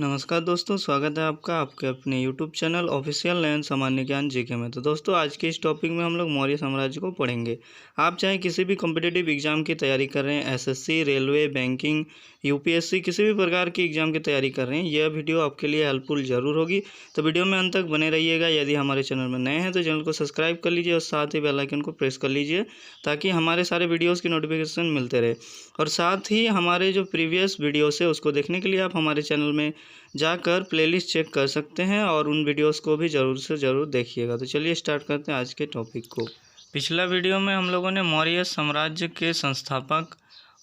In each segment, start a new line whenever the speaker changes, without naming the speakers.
नमस्कार दोस्तों, स्वागत है आपका आपके अपने यूट्यूब चैनल ऑफिशियल नयन सामान्य ज्ञान जीके में। तो दोस्तों, आज के इस टॉपिक में हम लोग मौर्य साम्राज्य को पढ़ेंगे। आप चाहे किसी भी कॉम्पिटिटिव एग्जाम की तैयारी कर रहे हैं, एसएससी, रेलवे, बैंकिंग, यूपीएससी, किसी भी प्रकार की एग्जाम की तैयारी कर रहे हैं, यह वीडियो आपके लिए हेल्पफुल जरूर होगी। तो वीडियो में अंत तक बने रहिएगा। यदि हमारे चैनल में नए हैं तो चैनल को सब्सक्राइब कर लीजिए और साथ ही बेल आइकन को प्रेस कर लीजिए ताकि हमारे सारे वीडियोज़ की नोटिफिकेशन मिलते रहे। और साथ ही हमारे जो प्रीवियस वीडियोस है उसको देखने के लिए आप हमारे चैनल में जाकर प्लेलिस्ट चेक कर सकते हैं और उन वीडियोस को भी ज़रूर से ज़रूर देखिएगा। तो चलिए स्टार्ट करते हैं आज के टॉपिक को। पिछला वीडियो में हम लोगों ने मौर्य साम्राज्य के संस्थापक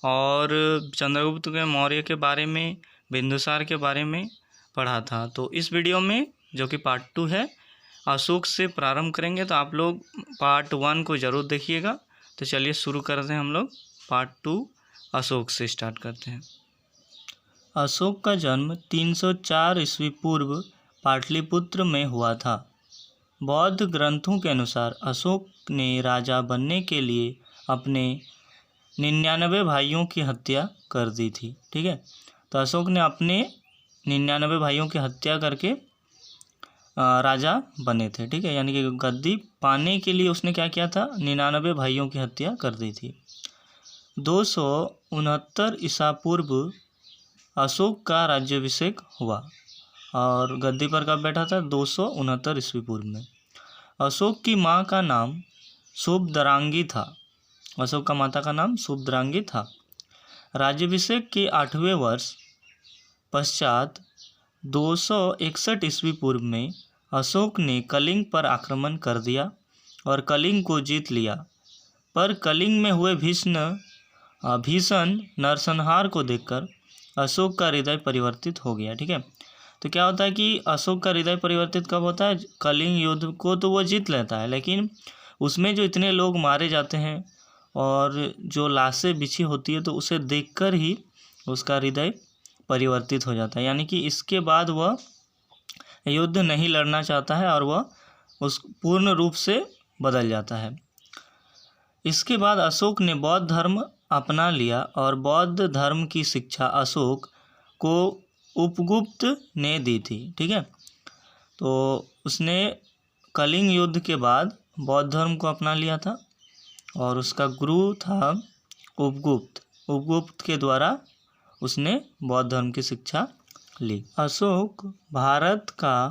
और चंद्रगुप्त के मौर्य के बारे में, बिंदुसार के बारे में पढ़ा था। तो इस वीडियो में, जो कि पार्ट 2 है, अशोक से प्रारंभ करेंगे। तो आप लोग पार्ट 1 को ज़रूर देखिएगा। तो चलिए शुरू करते हैं। हम लोग पार्ट 2 अशोक से स्टार्ट करते हैं। अशोक का जन्म 304 ईस्वी पूर्व पाटलिपुत्र में हुआ था। बौद्ध ग्रंथों के अनुसार अशोक ने राजा बनने के लिए अपने 99 भाइयों की हत्या कर दी थी। ठीक है, तो अशोक ने अपने 99 भाइयों की हत्या करके राजा बने थे। ठीक है, यानी कि गद्दी पाने के लिए उसने क्या किया था, 99 भाइयों की हत्या कर दी थी। 269 ईसा पूर्व अशोक का राज्याभिषेक हुआ और गद्दी पर कब बैठा था, 269 ईस्वी पूर्व में। अशोक की माँ का नाम शुभद्रांगी था। अशोक का माता का नाम शुभद्रांगी था। राज्याभिषेक के 8वें वर्ष पश्चात 261 ईस्वी पूर्व में अशोक ने कलिंग पर आक्रमण कर दिया और कलिंग को जीत लिया। पर कलिंग में हुए भीषण नरसंहार को देखकर अशोक का हृदय परिवर्तित हो गया। ठीक है, तो क्या होता है कि अशोक का हृदय परिवर्तित कब होता है, कलिंग युद्ध को तो वो जीत लेता है, लेकिन उसमें जो इतने लोग मारे जाते हैं और जो लाशें बिछी होती है, तो उसे देखकर ही उसका हृदय परिवर्तित हो जाता है। यानी कि इसके बाद वह युद्ध नहीं लड़ना चाहता है और वह उस पूर्ण रूप से बदल जाता है। इसके बाद अशोक ने बौद्ध धर्म अपना लिया और बौद्ध धर्म की शिक्षा अशोक को उपगुप्त ने दी थी। ठीक है, तो उसने कलिंग युद्ध के बाद बौद्ध धर्म को अपना लिया था और उसका गुरु था उपगुप्त। उपगुप्त के द्वारा उसने बौद्ध धर्म की शिक्षा ली। अशोक भारत का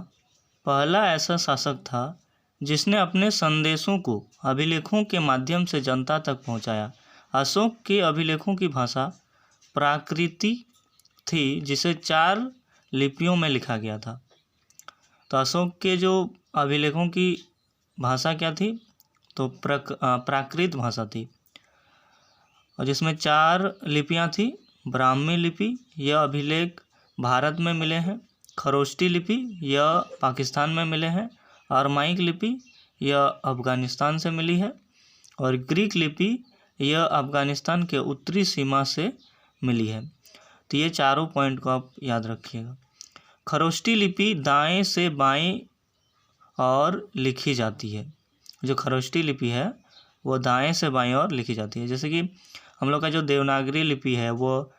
पहला ऐसा शासक था जिसने अपने संदेशों को अभिलेखों के माध्यम से जनता तक पहुंचाया। अशोक के अभिलेखों की भाषा प्राकृति थी, जिसे 4 लिपियों में लिखा गया था। तो अशोक के जो अभिलेखों की भाषा क्या थी, तो प्राकृत भाषा थी और जिसमें 4 लिपियां थी। ब्राह्मी लिपि, यह अभिलेख भारत में मिले हैं। खरोष्टी लिपि, यह पाकिस्तान में मिले हैं। अरमाइक लिपि, यह अफगानिस्तान से मिली है। और ग्रीक लिपि, यह अफगानिस्तान के उत्तरी सीमा से मिली है। तो ये चारों पॉइंट को आप याद रखिएगा। खरोष्टी लिपि दाएं से बाएं और लिखी जाती है। जो खरोष्टी लिपि है वो दाएं से बाएं और लिखी जाती है। जैसे कि हम लोग का जो देवनागरी लिपि है वो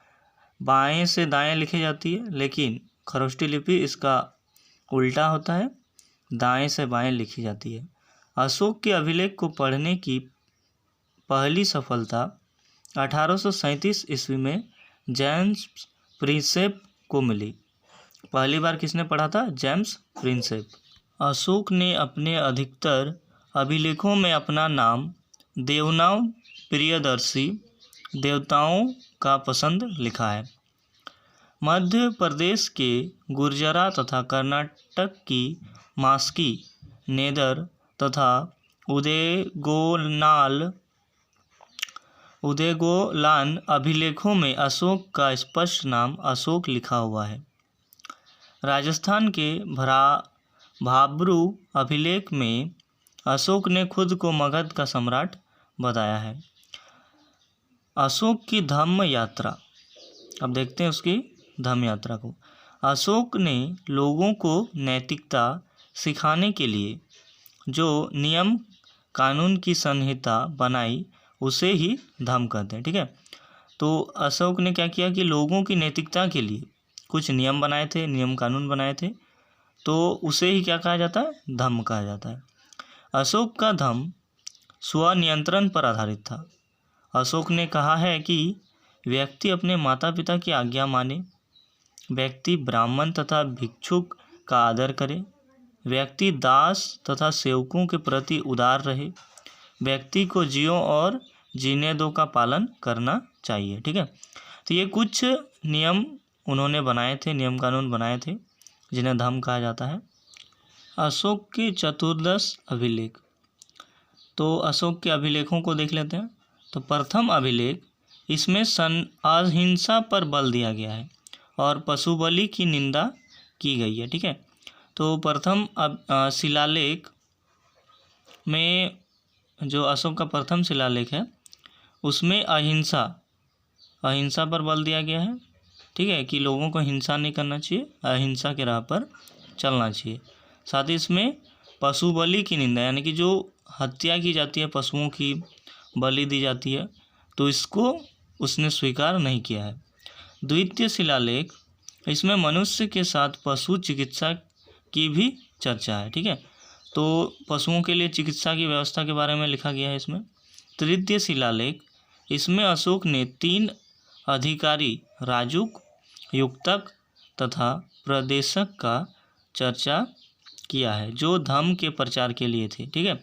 बाएं से दाएं लिखी जाती है, लेकिन खरोष्टी लिपि इसका उल्टा होता है, दाएं से बाएं लिखी जाती है। अशोक के अभिलेख को पढ़ने की पहली सफलता 1837 ईस्वी में जेम्स प्रिंसेप को मिली। पहली बार किसने पढ़ा था, जेम्स प्रिंसेप। अशोक ने अपने अधिकतर अभिलेखों में अपना नाम देवनाम प्रियदर्शी, देवताओं का पसंद लिखा है। मध्य प्रदेश के गुर्जरा तथा कर्नाटक की मास्की, नेदर तथा उदेगोलान अभिलेखों में अशोक का स्पष्ट नाम अशोक लिखा हुआ है। राजस्थान के भाब्रू अभिलेख में अशोक ने खुद को मगध का सम्राट बताया है। अशोक की धम्म यात्रा, अब देखते हैं उसकी धम्म यात्रा को। अशोक ने लोगों को नैतिकता सिखाने के लिए जो नियम कानून की संहिता बनाई उसे ही धम्म कहते हैं। ठीक है, तो अशोक ने क्या किया कि लोगों की नैतिकता के लिए कुछ नियम बनाए थे, नियम कानून बनाए थे, तो उसे ही क्या कहा जाता है, धम्म कहा जाता है। अशोक का धम्म स्वनियंत्रण पर आधारित था। अशोक ने कहा है कि व्यक्ति अपने माता पिता की आज्ञा माने, व्यक्ति ब्राह्मण तथा भिक्षुक का आदर करे, व्यक्ति दास तथा सेवकों के प्रति उदार रहे, व्यक्ति को जियो और जीने दो का पालन करना चाहिए। ठीक है, तो ये कुछ नियम उन्होंने बनाए थे, नियम कानून बनाए थे, जिन्हें धम्म कहा जाता है। अशोक के चतुर्दश अभिलेख, तो अशोक के अभिलेखों को देख लेते हैं। तो प्रथम अभिलेख, इसमें अहिंसा पर बल दिया गया है और पशु बलि की निंदा की गई है। ठीक है, तो प्रथम शिलालेख में, जो अशोक का प्रथम शिलालेख है, उसमें अहिंसा पर बल दिया गया है। ठीक है, कि लोगों को हिंसा नहीं करना चाहिए, अहिंसा के राह पर चलना चाहिए। साथ ही इसमें पशु बलि की निंदा, यानी कि जो हत्या की जाती है, पशुओं की बलि दी जाती है, तो इसको उसने स्वीकार नहीं किया है। द्वितीय शिलालेख, इसमें मनुष्य के साथ पशु चिकित्सा की भी चर्चा है। ठीक है, तो पशुओं के लिए चिकित्सा की व्यवस्था के बारे में लिखा गया है इसमें। तृतीय शिलालेख, इसमें अशोक ने 3 अधिकारी, राजुक, युक्तक तथा प्रदेशक का चर्चा किया है, जो धम्म के प्रचार के लिए थे। ठीक है,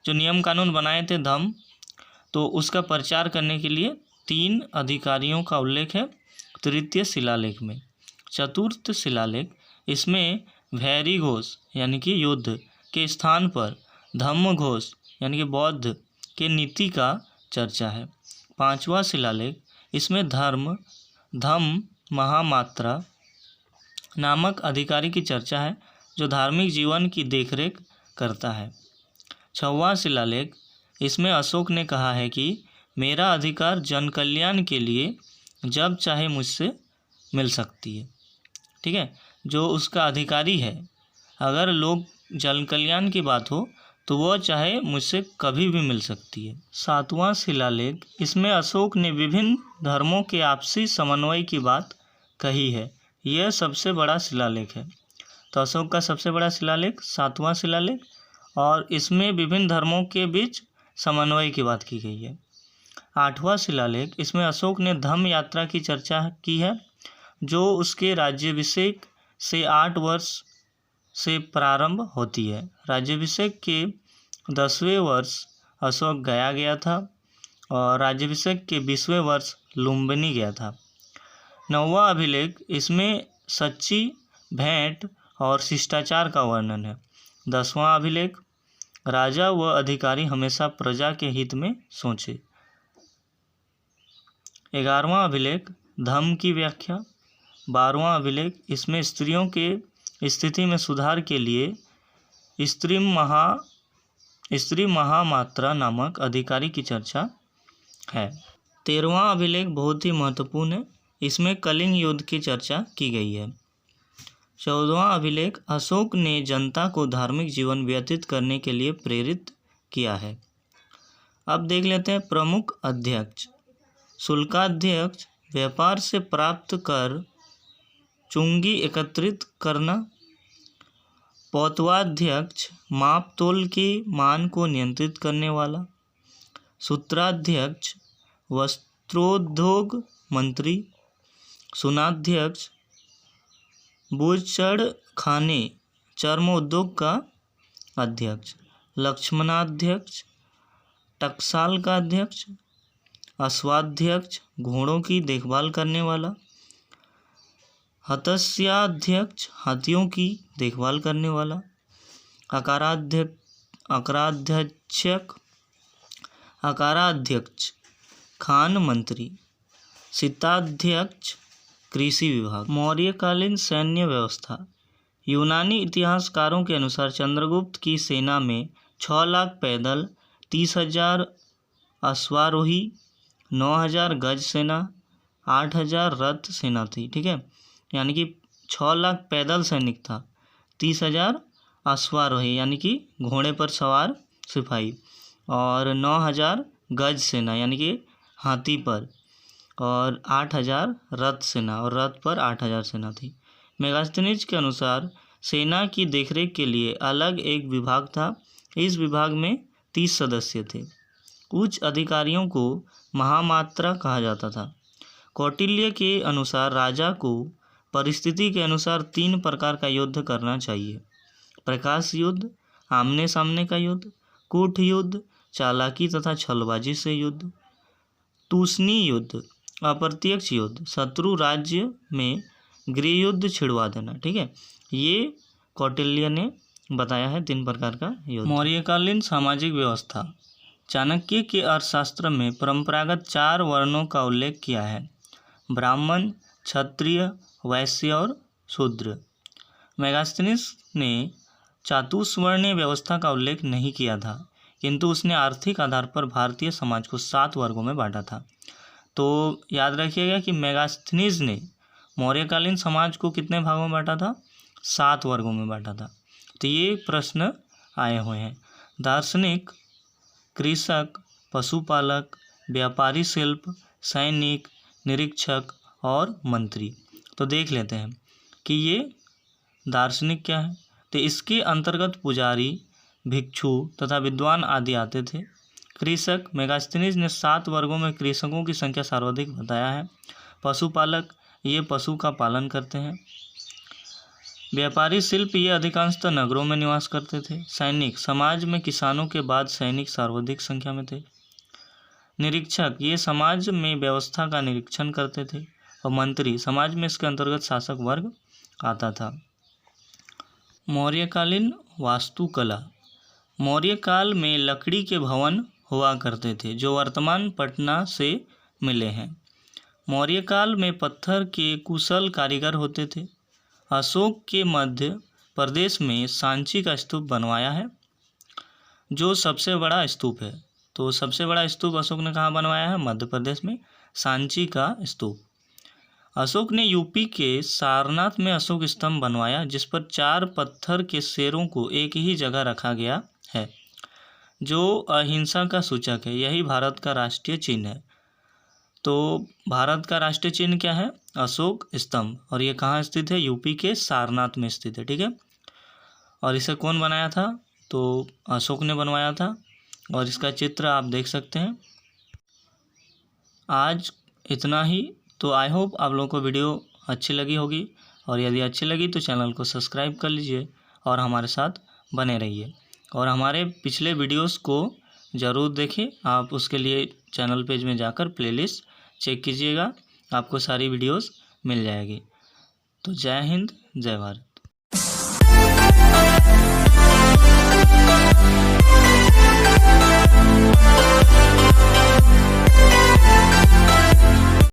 जो नियम कानून बनाए थे धम्म, तो उसका प्रचार करने के लिए 3 अधिकारियों का उल्लेख है तृतीय शिलालेख में। चतुर्थ शिलालेख, इसमें भैरी घोष यानी कि युद्ध के स्थान पर धम्म घोष यानी कि बौद्ध के नीति का चर्चा है। 5वां शिलालेख, इसमें धम्म महामात्रा नामक अधिकारी की चर्चा है, जो धार्मिक जीवन की देखरेख करता है। 6वां शिलालेख, इसमें अशोक ने कहा है कि मेरा अधिकार जन कल्याण के लिए जब चाहे मुझसे मिल सकती है। ठीक है, जो उसका अधिकारी है, अगर लोग जन कल्याण की बात हो तो वह चाहे मुझसे कभी भी मिल सकती है। 7वां शिलालेख, इसमें अशोक ने विभिन्न धर्मों के आपसी समन्वय की बात कही है। यह सबसे बड़ा शिलालेख है। तो अशोक का सबसे बड़ा शिलालेख 7वां शिलालेख, और इसमें विभिन्न धर्मों के बीच समन्वय की बात की गई है। 8वां शिलालेख, इसमें अशोक ने धम्म यात्रा की चर्चा की है, जो उसके राज्याभिषेक से 8 वर्ष से प्रारंभ होती है। राज्याभिषेक के 10वें वर्ष अशोक गया था और राज्याभिषेक के 20वें वर्ष लुम्बिनी गया था। 9वां अभिलेख, इसमें सच्ची भेंट और शिष्टाचार का वर्णन है। 10वां अभिलेख, राजा व अधिकारी हमेशा प्रजा के हित में सोचे। 11वां अभिलेख, धम्म की व्याख्या। 12वां अभिलेख, इसमें स्त्रियों के स्थिति में सुधार के लिए स्त्री महामात्रा नामक अधिकारी की चर्चा है। 13वां अभिलेख बहुत ही महत्वपूर्ण है, इसमें कलिंग युद्ध की चर्चा की गई है। 14वां अभिलेख, अशोक ने जनता को धार्मिक जीवन व्यतीत करने के लिए प्रेरित किया है। अब देख लेते हैं प्रमुख अध्यक्ष। शुल्काध्यक्ष, व्यापार से प्राप्त कर चुंगी एकत्रित करना। पौतवाध्यक्ष, माप तोल के मान को नियंत्रित करने वाला। सूत्राध्यक्ष, वस्त्रोद्योग मंत्री। सुनाध्यक्ष, बूचड़ खाने चर्म उद्योग का अध्यक्ष। लक्ष्मणाध्यक्ष, टकसाल का अध्यक्ष। अश्वाध्यक्ष, घोड़ों की देखभाल करने वाला। हत्स्याध्यक्ष, हाथियों की देखभाल करने वाला। अकाराध्यक्ष, खान मंत्री। शीताध्यक्ष, कृषि विभाग। मौर्यकालीन सैन्य व्यवस्था। यूनानी इतिहासकारों के अनुसार चंद्रगुप्त की सेना में 6 लाख पैदल, 30,000 अश्वारोही, 9,000 गज सेना, 8,000 रथ सेना थी। ठीक है, यानी कि 6 लाख पैदल सैनिक था, 30,000 अश्वारोही यानी कि घोड़े पर सवार सिपाही, और 9,000 गज सेना यानी कि हाथी पर, और 8,000 रथ सेना, और रथ पर 8,000 सेना थी। मेगास्थनीज के अनुसार सेना की देखरेख के लिए अलग एक विभाग था। इस विभाग में 30 सदस्य थे। उच्च अधिकारियों को महामात्रा कहा जाता था। कौटिल्य के अनुसार राजा को परिस्थिति के अनुसार 3 प्रकार का युद्ध करना चाहिए: प्रकाश युद्ध, आमने सामने का युद्ध, कूट युद्ध, चालाकी तथा छलबाजी से युद्ध, तूसनी युद्ध, अप्रत्यक्ष युद्ध, शत्रु राज्य में गृह युद्ध छिड़वा देना। ठीक है, ये कौटिल्य ने बताया है 3 प्रकार का युद्ध। मौर्यकालीन सामाजिक व्यवस्था। चाणक्य के अर्थशास्त्र में परंपरागत 4 वर्णों का उल्लेख किया है: ब्राह्मण, क्षत्रिय, वैश्य और शूद्र। मेगास्थनीज ने चातुर्वर्णीय व्यवस्था का उल्लेख नहीं किया था, किंतु उसने आर्थिक आधार पर भारतीय समाज को 7 वर्गों में बांटा था। तो याद रखिएगा कि मेगास्थनीज ने मौर्यकालीन समाज को कितने भागों में बांटा था? 7 वर्गों में बांटा था। तो ये प्रश्न आए हुए हैं। दार्शनिक, कृषक, पशुपालक, व्यापारी, शिल्प, सैनिक, निरीक्षक और मंत्री। तो देख लेते हैं कि ये दार्शनिक क्या है। तो इसके अंतर्गत पुजारी, भिक्षु तथा विद्वान आदि आते थे। कृषक, मेगास्थनीज ने 7 वर्गों में कृषकों की संख्या सर्वाधिक बताया है। पशुपालक, ये पशु का पालन करते हैं। व्यापारी, शिल्प, ये अधिकांशतः नगरों में निवास करते थे। सैनिक, समाज में किसानों के बाद सैनिक सर्वाधिक संख्या में थे। निरीक्षक, ये समाज में व्यवस्था का निरीक्षण करते थे। और मंत्री, समाज में इसके अंतर्गत शासक वर्ग आता था। मौर्यकालीन वास्तुकला। मौर्य काल में लकड़ी के भवन हुआ करते थे जो वर्तमान पटना से मिले हैं। मौर्य काल में पत्थर के कुशल कारीगर होते थे। अशोक के मध्य प्रदेश में सांची का स्तूप बनवाया है, जो सबसे बड़ा स्तूप है। तो सबसे बड़ा स्तूप अशोक ने कहाँ बनवाया है? मध्य प्रदेश में, सांची का स्तूप। अशोक ने यूपी के सारनाथ में अशोक स्तंभ बनवाया, जिस पर 4 पत्थर के शेरों को एक ही जगह रखा गया है, जो अहिंसा का सूचक है। यही भारत का राष्ट्रीय चिन्ह है। तो भारत का राष्ट्रीय चिन्ह क्या है? अशोक स्तंभ। और ये कहाँ स्थित है? यूपी के सारनाथ में स्थित है। ठीक है, और इसे कौन बनाया था? तो अशोक ने बनवाया था। और इसका चित्र आप देख सकते हैं। आज इतना ही। तो आई होप आप लोगों को वीडियो अच्छी लगी होगी, और यदि अच्छी लगी तो चैनल को सब्सक्राइब कर लीजिए और हमारे साथ बने रहिए। और हमारे पिछले वीडियोस को ज़रूर देखें। आप उसके लिए चैनल पेज में जाकर प्लेलिस्ट चेक कीजिएगा, आपको सारी वीडियोस मिल जाएगी। तो जय हिंद, जय भारत।